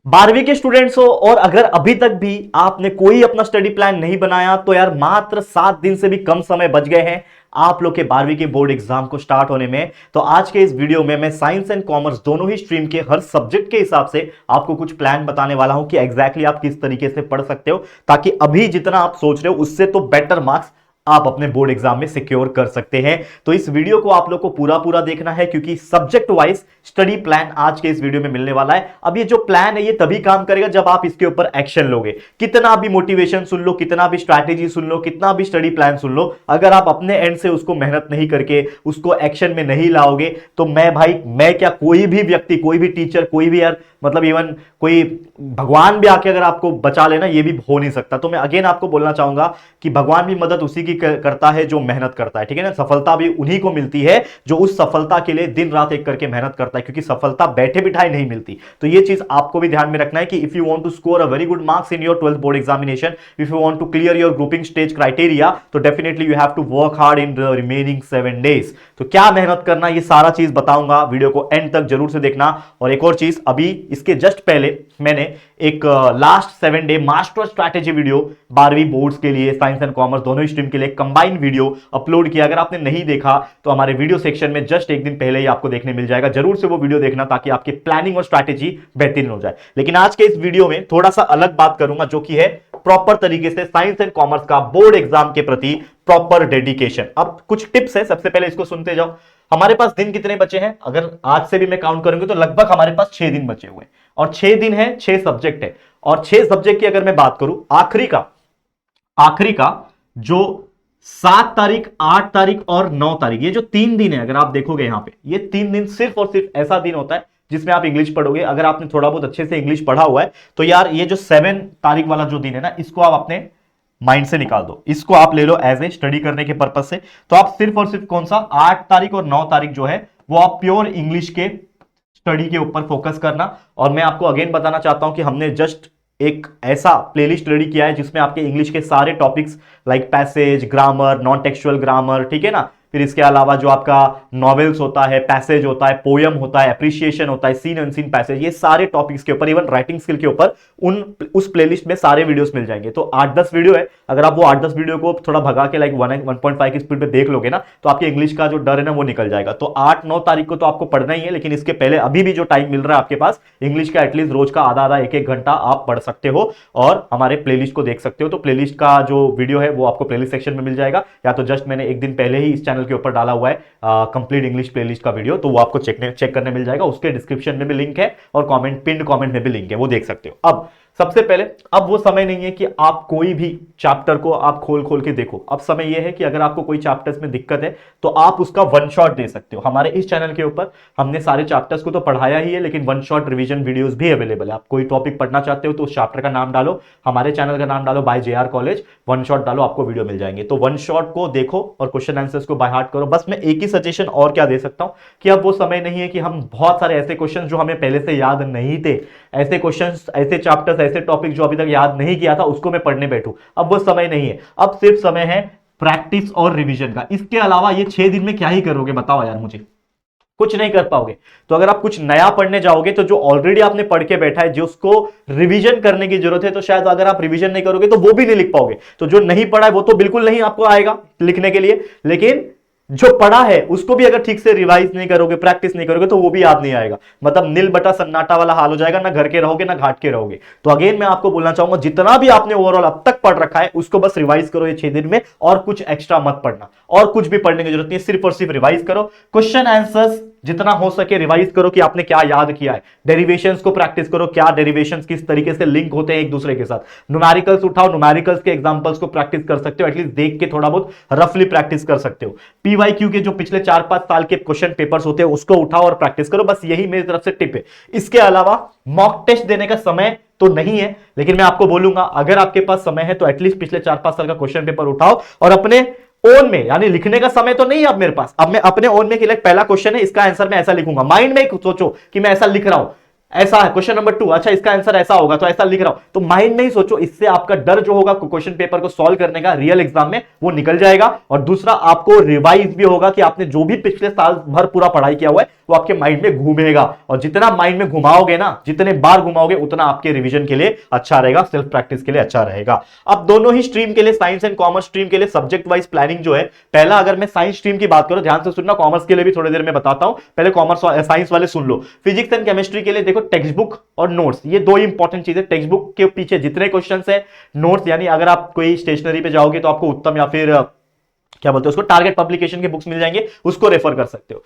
12वीं के स्टूडेंट्स हो और अगर अभी तक भी आपने कोई अपना स्टडी प्लान नहीं बनाया तो यार मात्र 7 दिन से भी कम समय बच गए हैं आप लोग के 12वीं के बोर्ड एग्जाम को स्टार्ट होने में। तो आज के इस वीडियो में मैं साइंस एंड कॉमर्स दोनों ही स्ट्रीम के हर सब्जेक्ट के हिसाब से आपको कुछ प्लान बताने वाला हूं कि एग्जैक्टली आप किस तरीके से पढ़ सकते हो ताकि अभी जितना आप सोच रहे हो उससे तो बेटर मार्क्स आप अपने बोर्ड एग्जाम में सिक्योर कर सकते हैं। तो इस वीडियो को आप लोग को पूरा पूरा देखना है क्योंकि सब्जेक्ट वाइज स्टडी प्लान आज के इस वीडियो में मिलने वाला है। अब ये जो प्लान है ये तभी काम करेगा जब आप इसके ऊपर एक्शन लोगे। कितना भी मोटिवेशन सुन लो, कितना भी स्ट्रैटेजी सुन लो, कितना भी स्टडी प्लान सुन लो, अगर आप अपने एंड से उसको मेहनत नहीं करके उसको एक्शन में नहीं लाओगे तो मैं क्या कोई भी व्यक्ति, कोई भी टीचर, कोई भी यार मतलब इवन कोई भगवान भी आके अगर आपको बचा लेना ये भी हो नहीं सकता। तो मैं अगेन आपको बोलना चाहूंगा कि भगवान भी मदद उसी की करता है जो मेहनत करता है, ठीक है ना। सफलता भी उन्हीं को मिलती है जो उस सफलता के लिए दिन रात एक करके मेहनत करता है, क्योंकि सफलता बैठे बिठाए नहीं मिलती। तो ये चीज आपको भी ध्यान में रखना है कि if you want to score a very good marks in your 12th board examination, if you want to clear your grouping stage criteria, तो definitely you have to work hard in the remaining 7 days. तो क्या मेहनत करना ये सारा चीज बताऊंगा, video को एंड तक जरूर से देखना। और एक और चीज, अभी इसके जस्ट पहले मैंने एक last 7 day master strategy video 12वीं बोर्ड्स के लिए, साइंस एंड कॉमर्स दोनों ही स्ट्रीम के लिए कंबाइंड वीडियो अपलोड किया। अगर आपने नहीं देखा तो हमारे वीडियो सेक्शन में जस्ट एक दिन पहले ही आपको देखने मिल जाएगा, जरूर से वो वीडियो देखना ताकि आपकी प्लानिंग और स्ट्रैटेजी बेहतरीन हो जाए। लेकिन आज के इस वीडियो में थोड़ा सा अलग बात करूंगा जो कि है प्रॉपर तरीके से साइंस एंड कॉमर्स का बोर्ड एग्जाम के प्रति प्रॉपर डेडिकेशन। अब कुछ टिप्स है, सबसे पहले इसको सुनते जाओ। हमारे पास दिन कितने बचे हैं? अगर आज से भी मैं काउंट करूंगी तो लगभग हमारे पास 6 दिन बचे हुए हैं और 6 दिन है, 6 सब्जेक्ट है। और 6 सब्जेक्ट की अगर मैं बात करूं, आखिरी का जो 7 तारीख, 8 तारीख और 9 तारीख, ये जो 3 दिन है, अगर आप देखोगे यहां पे, ये 3 दिन सिर्फ और सिर्फ ऐसा दिन होता है जिसमें आप इंग्लिश पढ़ोगे। अगर आपने थोड़ा बहुत अच्छे से इंग्लिश पढ़ा हुआ है तो यार ये जो 7 तारीख वाला जो दिन है ना, इसको आप अपने माइंड से निकाल दो, इसको आप ले लो एज ए स्टडी करने के पर्पज से। तो आप सिर्फ और सिर्फ कौन सा 8 तारीख और 9 तारीख जो है वो आप प्योर इंग्लिश के स्टडी के ऊपर फोकस करना। और मैं आपको अगेन बताना चाहता हूं कि हमने जस्ट एक ऐसा प्लेलिस्ट रेडी किया है जिसमें आपके इंग्लिश के सारे topics like passage, grammar, non textual grammar, ठीक है ना, फिर इसके अलावा जो आपका नॉवेल्स होता है, पैसेज होता है, पोयम होता है, एप्रिसिएशन होता है, सीन अनसीन पैसेज, ये सारे टॉपिक्स के ऊपर, इवन राइटिंग स्किल के ऊपर उस प्लेलिस्ट में सारे वीडियोस मिल जाएंगे। तो 8-10 वीडियो है, अगर आप वो 8-10 वीडियो को थोड़ा भगा के लाइक 1.5 की स्पीड पे देख लोगे ना तो आपके इंग्लिश का जो डर है ना वो निकल जाएगा। तो 8-9 तारीख को तो आपको पढ़ना ही है, लेकिन इसके पहले अभी भी जो टाइम मिल रहा है आपके पास, इंग्लिश का एटलीस्ट रोज का आधा 1-1 घंटा आप पढ़ सकते हो और हमारे प्लेलिस्ट को देख सकते हो। तो प्लेलिस्ट का जो वीडियो है वो आपको प्लेलिस्ट सेक्शन में मिल जाएगा, या तो जस्ट मैंने एक दिन पहले ही इस चैनल के ऊपर डाला हुआ है कंप्लीट इंग्लिश प्लेलिस्ट का वीडियो, तो वो आपको चेक करने मिल जाएगा। उसके डिस्क्रिप्शन में भी लिंक है और पिन कमेंट में भी लिंक है, वो देख सकते हो। अब सबसे पहले, अब वो समय नहीं है कि आप कोई भी चैप्टर को आप खोल के देखो। अब समय यह है कि अगर आपको कोई चैप्टर्स में दिक्कत है तो आप उसका वन शॉट दे सकते हो। हमारे इस चैनल के ऊपर हमने सारे चैप्टर्स को तो पढ़ाया ही है, लेकिन वन शॉट रिवीजन वीडियोस भी अवेलेबल है। आप कोई टॉपिक पढ़ना चाहते हो तो उस चैप्टर का नाम डालो, हमारे चैनल का नाम डालो by JR college, one shot डालो, आपको वीडियो मिल जाएंगे। तो वन शॉट को देखो और क्वेश्चन आंसर्स को बाय हार्ट करो। बस मैं एक ही सजेशन और क्या दे सकता हूं कि अब वो समय नहीं है कि हम बहुत सारे ऐसे क्वेश्चन जो हमें पहले से याद नहीं थे, ऐसे क्वेश्चन, ऐसे चैप्टर्स, ऐसे टॉपिक जो अभी तक याद नहीं किया था उसको मैं पढ़ने बैठूं, अब वो समय नहीं है। अब सिर्फ समय है प्रैक्टिस और रिवीजन का। इसके अलावा ये 6 दिन में क्या ही करोगे बताओ यार मुझे? कुछ नहीं कर पाओगे। तो अगर आप कुछ नया पढ़ने जाओगे तो जो ऑलरेडी आपने पढ़ के बैठा है, जो उसको रिवीजन करने की जरूरत है, तो शायद अगर आप रिवीजन नहीं करोगे तो वो भी नहीं लिख पाओगे। तो जो नहीं पढ़ा है वो तो बिल्कुल नहीं आपको आएगा लिखने के लिए, लेकिन जो पढ़ा है उसको भी अगर ठीक से रिवाइज नहीं करोगे, प्रैक्टिस नहीं करोगे, तो वो भी याद नहीं आएगा। मतलब नील बटा सन्नाटा वाला हाल हो जाएगा, ना घर के रहोगे ना घाट के रहोगे। तो अगेन मैं आपको बोलना चाहूंगा, जितना भी आपने ओवरऑल अब तक पढ़ रखा है उसको बस रिवाइज करो ये 6 दिन में, और कुछ एक्स्ट्रा मत पढ़ना, और कुछ भी पढ़ने की जरूरत नहीं है, सिर्फ और सिर्फ रिवाइज करो। क्वेश्चन आंसर्स जितना हो सके रिवाइज करो कि आपने क्या याद किया है। डेरिवेशंस को प्रैक्टिस करो, क्या डेरिवेशंस किस तरीके से लिंक होते हैं एक दूसरे के साथ। न्यूमेरिकल्स उठाओ, न्यूमेरिकल्स के एग्जांपल्स को प्रैक्टिस कर सकते हो, एटलीस्ट देख के थोड़ा बहुत रफली प्रैक्टिस कर सकते हो। PYQ के जो पिछले 4-5 साल के क्वेश्चन पेपर्स होते हैं उसको उठाओ और प्रैक्टिस करो। बस यही मेरी तरफ से टिप है। इसके अलावा मॉक टेस्ट देने का समय तो नहीं है, लेकिन मैं आपको बोलूंगा अगर आपके पास समय है तो एटलीस्ट पिछले 4-5 साल का क्वेश्चन पेपर उठाओ और अपने ओन में, यानी लिखने का समय तो नहीं है अब मेरे पास, अब मैं अपने ओन में कि पहला क्वेश्चन है इसका आंसर मैं ऐसा लिखूंगा, माइंड में सोचो कि मैं ऐसा लिख रहा हूं, ऐसा है क्वेश्चन नंबर 2, अच्छा इसका आंसर ऐसा होगा तो ऐसा लिख रहा हूं, तो माइंड में ही सोचो, इससे आपका डर जो होगा क्वेश्चन पेपर को सॉल्व करने का रियल एग्जाम में वो निकल जाएगा। और दूसरा, आपको रिवाइज भी होगा कि आपने जो भी पिछले साल भर पूरा पढ़ाई किया हुआ है वो आपके माइंड में घूमेगा, और जितना माइंड में घुमाओगे ना, जितने बार घुमाओगे उतना आपके रिवीजन के लिए अच्छा रहेगा, सेल्फ प्रैक्टिस के लिए अच्छा रहेगा। अब दोनों ही स्ट्रीम के लिए, साइंस एंड कॉमर्स स्ट्रीम के लिए सब्जेक्ट वाइज प्लानिंग जो है, पहला अगर मैं साइंस स्ट्रीम की बात करूं, ध्यान से सुनना, कॉमर्स के लिए भी थोड़ी देर में बताता हूं, पहले कॉमर्स साइंस वाले सुन लो। फिजिक्स एंड केमिस्ट्री के लिए देखो, टेक्स्ट बुक और नोट्स, ये दो इंपॉर्टेंट चीजें। टेक्स्ट बुक के पीछे जितने क्वेश्चन है, नोट्स यानी अगर आप कोई स्टेशनरी पे जाओगे तो आपको उत्तम या फिर क्या बोलते हैं उसको, टारगेट पब्लिकेशन के बुक्स मिल जाएंगे, उसको रेफर कर सकते हो।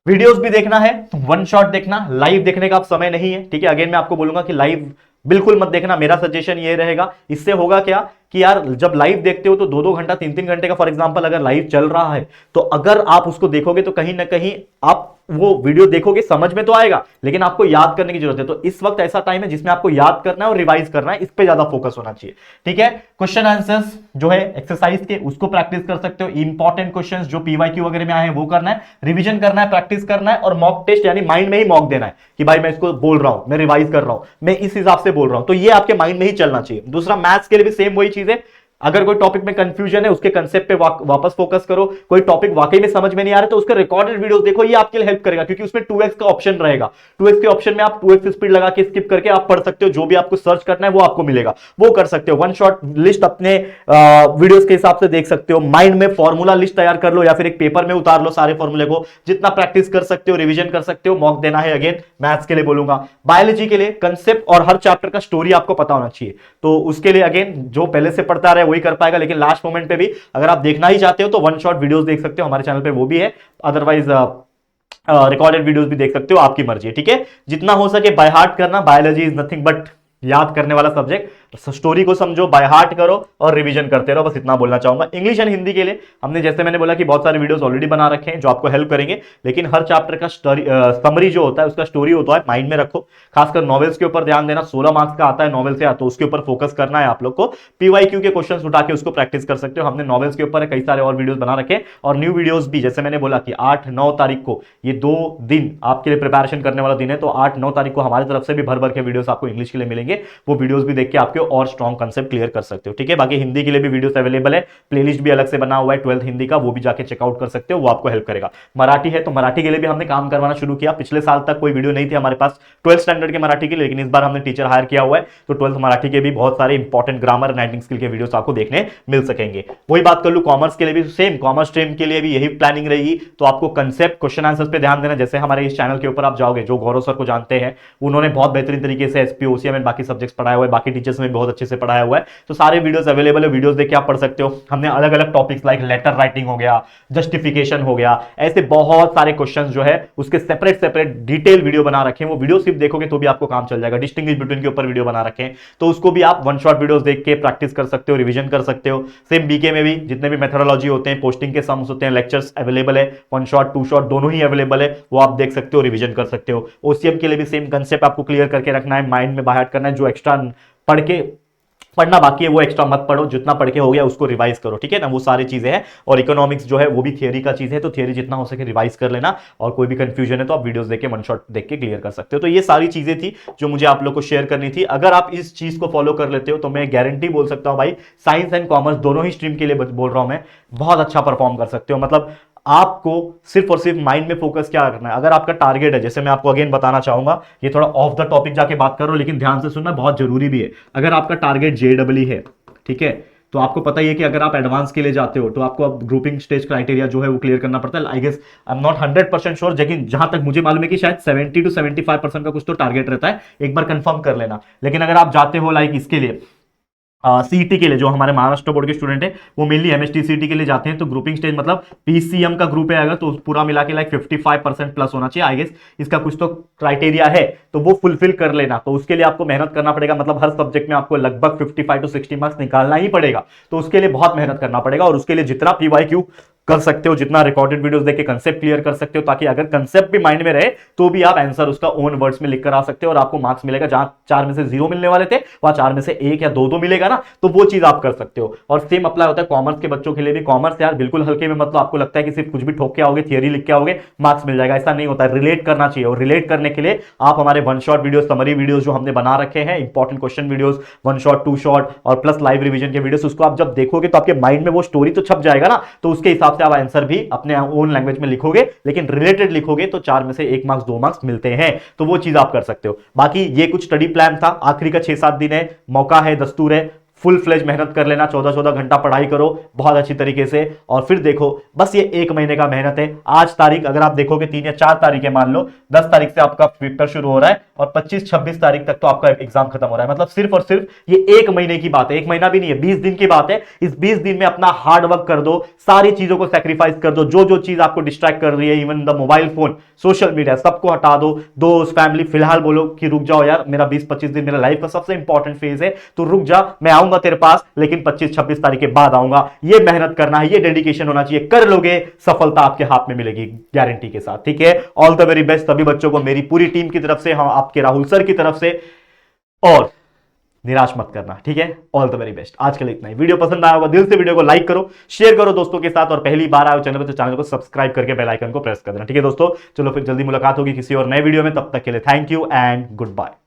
वीडियोस भी देखना है तो वन शॉट देखना, लाइव देखने का आप समय नहीं है, ठीक है। अगेन मैं आपको बोलूंगा कि लाइव बिल्कुल मत देखना, मेरा सजेशन ये रहेगा। इससे होगा क्या कि यार जब लाइव देखते हो तो 2-2 घंटा 3-3 घंटे का फॉर एग्जांपल अगर लाइव चल रहा है, तो अगर आप उसको देखोगे तो कहीं ना कहीं आप वो वीडियो देखोगे, समझ में तो आएगा लेकिन आपको याद करने की जरूरत है। तो इस वक्त ऐसा टाइम है जिसमें आपको याद करना है और रिवाइज करना है, इस पे ज्यादा फोकस होना चाहिए, ठीक है। क्वेश्चन आंसर्स जो है एक्सरसाइज के, उसको प्रैक्टिस कर सकते हो। इंपॉर्टेंट क्वेश्चंस जो पीवाईक्यू वगैरह में आए हैं वो करना है, रिवीजन करना है, प्रैक्टिस करना है, और मॉक टेस्ट यानी माइंड में ही मॉक देना है कि भाई मैं इसको बोल रहा हूं, मैं रिवाइज कर रहा हूं, मैं इस हिसाब से बोल रहा हूं, तो ये आपके माइंड में ही चलना चाहिए। दूसरा, मैथ्स के लिए भी सेम वही चीज है, अगर कोई टॉपिक में कंफ्यूजन है उसके कंसेप्ट पे वापस फोकस करो। कोई टॉपिक वाकई में समझ में नहीं आ रहा तो उसके रिकॉर्डेड वीडियोस देखो, ये आपके लिए हेल्प करेगा, क्योंकि उसमें 2x का ऑप्शन रहेगा। 2x के ऑप्शन में आप 2x स्पीड लगा के स्किप करके आप पढ़ सकते हो, जो भी आपको सर्च करना है वो आपको मिलेगा, वो कर सकते हो। वन शॉट लिस्ट अपने वीडियोस के हिसाब से देख सकते हो, माइंड में फॉर्मूला लिस्ट तैयार कर लो या फिर एक पेपर में उतार लो सारे फॉर्मूले को, जितना प्रैक्टिस कर सकते हो, रिविजन कर सकते हो, मॉक देना है। अगेन मैथ्स के लिए बोलूंगा, बायोलॉजी के लिए कंसेप्ट और हर चैप्टर का स्टोरी आपको पता होना चाहिए, तो उसके लिए अगेन जो पहले से पढ़ता रहे वही कर पाएगा, लेकिन लास्ट मोमेंट पे भी अगर आप देखना ही चाहते हो तो वन शॉट वीडियोस देख सकते हो, हमारे चैनल पे वो भी है। अदरवाइज रिकॉर्डेड वीडियोस भी देख सकते हो, आपकी मर्जी है, ठीक है। जितना हो सके बाय हार्ट करना, बायोलॉजी इज नथिंग बट याद करने वाला सब्जेक्ट, स्टोरी को समझो, बाय हार्ट करो और रिवीजन करते रहो, बस इतना बोलना चाहूंगा। इंग्लिश एंड हिंदी के लिए हमने, जैसे मैंने बोला कि बहुत सारे वीडियोस ऑलरेडी बना रखे हैं जो आपको हेल्प करेंगे, लेकिन हर चैप्टर का समरी जो होता है उसका स्टोरी होता है, माइंड में रखो। खासकर नॉवेल्स के ऊपर ध्यान देना, 16 मार्क्स का आता है नॉवेल से, तो उसके ऊपर फोकस करना है आप लोग को। पीवाईक्यू के क्वेश्चन उठा के उसको प्रैक्टिस कर सकते हो, हमने नॉवेल्स के ऊपर कई सारे और वीडियोस बना रखे, और न्यू वीडियोस भी, जैसे मैंने बोला कि 8-9 तारीख को, ये 2 दिन आपके लिए प्रिपरेशन करने वाला दिन है, तो 8-9 तारीख को हमारी तरफ से भी भर भर के वीडियोस आपको इंग्लिश के लिए मिलेंगे, वो वीडियोस भी देख के आपके और स्ट्रॉन्ग कंसेप्ट क्लियर कर सकते हो, ठीक है। बाकी हिंदी के लिए भी वीडियोस अवेलेबल है, प्लेलिस्ट भी अलग से बना हुआ है 12th हिंदी का, वो भी जाके चेकआउट कर सकते हो, वो आपको हेल्प करेगा। मराठी है तो मराठी के लिए भी हमने काम करवाना शुरू किया, पिछले साल तक कोई वीडियो नहीं थी हमारे पास 12th स्टैंडर्ड के मराठी के लिए, लेकिन इस बार हमने टीचर हायर किया हुआ है, तो 12th मराठी के भी बहुत सारे इंपॉर्टेंट ग्रामर, राइटिंग स्किल के वीडियोस आपको देखने मिल सकेंगे। वही बात कर लूं कॉमर्स के लिए भी सेम, कॉमर्स स्ट्रीम के लिए भी यही प्लानिंग रहेगी, तो आपको कंसेप्ट, क्वेश्चन आंसर्स पे ध्यान देना। जैसे हमारे इस चैनल के ऊपर आप जाओगे, जो गौरव सर को जानते हैं, उन्होंने बहुत बेहतरीन तरीके से एसपी, ओसीएम एंड बाकी सब्जेक्ट्स पढ़ाया हुआ है, बाकी टीचर्स ने बहुत अच्छे से पढ़ाया हुआ है, तो सारे वीडियोस अवेलेबल है, वीडियोस देख के आप पढ़ सकते हो। हमने अलग अलग टॉपिक्स लाइक लेटर राइटिंग हो गया, जस्टिफिकेशन हो गया, ऐसे बहुत सारे क्वेश्चंस जो है उसके सेपरेट सेपरेट डिटेल वीडियो बना रखे हैं, वो वीडियो सिर्फ देखोगे तो भी आपको काम चल जाएगा। डिस्टिंग्विश बिटवीन के ऊपर वीडियो बना रखे हैं, तो उसको भी आप वन शॉट वीडियोस देख के प्रैक्टिस कर सकते हो, रिवीजन कर सकते हो। सेम बीके में भी जितने भी मेथोडोलॉजी होते हैं, पोस्टिंग के सम्स होते हैं, लेक्चर्स अवेलेबल है, वन शॉट 2 शॉट दोनों ही अवेलेबल है, वो आप देख सकते हो, रिवीजन कर सकते हो। ओसीएम के लिए भी सेम कंसेप्ट आपको क्लियर करके रखना है, माइंड में बाय हार्ट करना है, जो एक्स्ट्रा पढ़ना बाकी है वो एक्स्ट्रा मत पढ़ो, जितना पढ़ के हो गया उसको रिवाइज करो, ठीक है ना, वो सारी चीजें हैं। और इकोनॉमिक्स जो है वो भी थियरी का चीज है, तो थियरी जितना हो सके रिवाइज कर लेना, और कोई भी कंफ्यूजन है तो आप वीडियोस देख के, वन शॉट देख के क्लियर कर सकते हो। तो ये सारी चीजें थी जो मुझे आप लोग को शेयर करनी थी। अगर आप इस चीज को फॉलो कर लेते हो तो मैं गारंटी बोल सकता हूं भाई, साइंस एंड कॉमर्स दोनों ही स्ट्रीम के लिए बोल रहा हूं मैं, बहुत अच्छा परफॉर्म कर सकते हो। मतलब आपको सिर्फ और सिर्फ माइंड में फोकस क्या करना है। अगर आपका टारगेट है, जैसे मैं आपको अगेन बताना चाहूंगा, ये थोड़ा ऑफ द टॉपिक जाके बात करो, लेकिन ध्यान से सुनना, बहुत जरूरी भी है। अगर आपका टारगेट जेईई है, ठीक है, तो आपको पता ही है कि अगर आप एडवांस के लिए जाते हो तो आपको अब ग्रुपिंग स्टेज क्राइटेरिया जो है वो क्लियर करना पड़ता है। I guess I am not 100% sure, लेकिन जहां तक मुझे मालूम है कि शायद 70 to 75% का कुछ तो टारगेट रहता है, एक बार कंफर्म कर लेना। लेकिन अगर आप जाते हो लाइक इसके लिए सीईटी के लिए, जो हमारे महाराष्ट्र बोर्ड के स्टूडेंट है वो मेनली एमएसटी सीईटी के लिए जाते हैं, तो ग्रुपिंग स्टेज मतलब पीसीएम का ग्रुप है अगर, तो पूरा मिला के लाइक 55% प्लस होना चाहिए। आई गेस इसका कुछ तो क्राइटेरिया है, तो वो फुलफिल कर लेना। तो उसके लिए आपको मेहनत करना पड़ेगा, मतलब हर सब्जेक्ट में आपको लगभग 55 to 60 मार्क्स निकालना ही पड़ेगा, तो उसके लिए बहुत मेहनत करना पड़ेगा। और उसके लिए जितना पीवाईक्यू कर सकते हो, जितना रिकॉर्डेड वीडियोस देख के कंसेप्ट क्लियर कर सकते हो, ताकि अगर कंसेप्ट भी माइंड में रहे तो भी आप आंसर उसका ओन वर्ड्स में लिख कर आ सकते हो और आपको मार्क्स मिलेगा। जहां 4 में से 0 मिलने वाले थे वहां 4 में से 1 या 2 मिलेगा ना, तो वो चीज आप कर सकते हो। और सेम अप्लाई होता है कॉमर्स के बच्चों के लिए भी। कॉमर्स यार बिल्कुल हल्के में, मतलब आपको लगता है कि सिर्फ कुछ भी ठोक के आओगे, थियरी लिख के आओगे, मार्क्स मिल जाएगा, ऐसा नहीं होता है। रिलेट करना चाहिए, और रिलेट करने के लिए आप हमारे one shot video, summary video जो हमने बना रखे हैं, important question videos, one shot, two shot और प्लस लाइव रिवीजन के वीडियोस, उसको आप जब देखोगे तो आपके माइंड में वो स्टोरी तो छप जाएगा ना, तो उसके हिसाब से आप आंसर भी अपने ओन लैंग्वेज में लिखोगे, लेकिन रिलेटेड लिखोगे तो 4 में से 1 मार्क्स 2 मार्क्स मिलते हैं। तो वो चीज आप कर सकते हो। बाकी ये कुछ स्टडी प्लान था, आखिरी का 6-7 दिन है, मौका है, दस्तूर है, फुल फ्लेज मेहनत कर लेना, 14-14 घंटा पढ़ाई करो बहुत अच्छी तरीके से, और फिर देखो बस ये 1 महीने का मेहनत है। आज तारीख अगर आप देखोगे 3 या 4 तारीख है, मान लो 10 तारीख से आपका पेपर शुरू हो रहा है और 25-26 तारीख तक तो आपका एग्जाम खत्म हो रहा है। मतलब सिर्फ और सिर्फ ये 1 महीने की बात है, 1 महीना भी नहीं है, 20 दिन की बात है। इस 20 दिन में अपना हार्ड वर्क कर दो, सारी चीजों को सेक्रीफाइस कर दो, जो जो चीज आपको डिस्ट्रैक्ट कर रही है, even the mobile phone, social media, सबको हटा दो। दोस्त, फैमिली, फिलहाल बोलो कि रुक जाओ यार, मेरा 20-25 दिन मेरा लाइफ का सबसे इंपॉर्टेंट फेज है, तो रुक जा, मैं आऊंगा तेरे पास, लेकिन 25-26 तारीख के बाद आऊंगा। ये मेहनत करना है, ये डेडिकेशन होना चाहिए, कर लोगे सफलता आपके हाथ में मिलेगी गारंटी के साथ। ठीक है, ऑल द वेरी बेस्ट सभी बच्चों को मेरी पूरी टीम की तरफ से, हम आपके राहुल सर की तरफ से, और निराश मत करना। ठीक है, ऑल द वेरी बेस्ट। आज के लिए इतना ही। वीडियो पसंद आया होगा दिल से वीडियो को लाइक करो, शेयर करो दोस्तों के साथ, और पहली बार आए चैनल पर तो चैनल को सब्सक्राइब करके बेल आइकन को प्रेस कर देना। ठीक है दोस्तों, चलो फिर जल्दी मुलाकात होगी किसी और नए वीडियो में, तब तक के लिए thank you and good bye.